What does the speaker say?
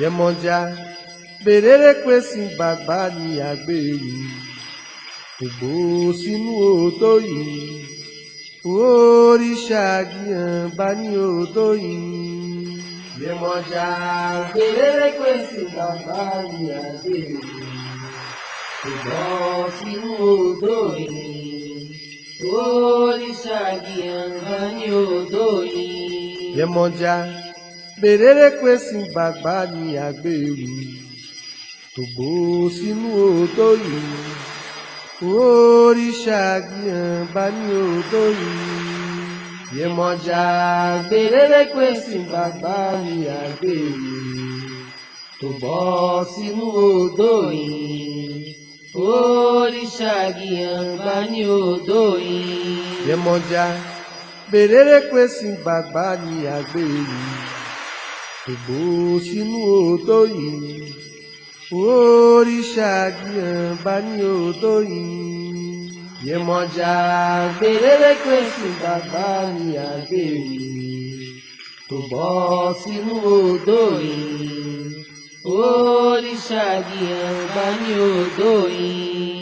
Yemọja bèrèrè pé sí gbàgbà ní àgbèrú ògbó sínú odò yìí òrìṣà gíhàn bá ní odò yìí. Yemọja bèrèrè pé sí gbàgbà ní àgbèrú ògbó sínú odò yìí òrìṣà gíhàn bá ní odò yìí. Yemọja bèrèrè pé sí gbàgbà ní àgbèrú ògbó sínú odò yìí òrìṣà gíhàn bá ní odò yìí. Yemọja bèrèrè pé sí gbàgbà ní àgbèrú ògbó sínú odò yìí òrìṣà gíhàn bá ní odò yìí. Yemọja bèrèrè pé sí gbàgbà ní àgbèrú ògbó sínú odò yìí òrìṣà gíhàn bá ní odò yìí. Yemọja bèrèrè pé sí gbàgbà ní àgbèrú ògbó sínú odò yìí òrìṣà gíhàn bá ní odò yìí.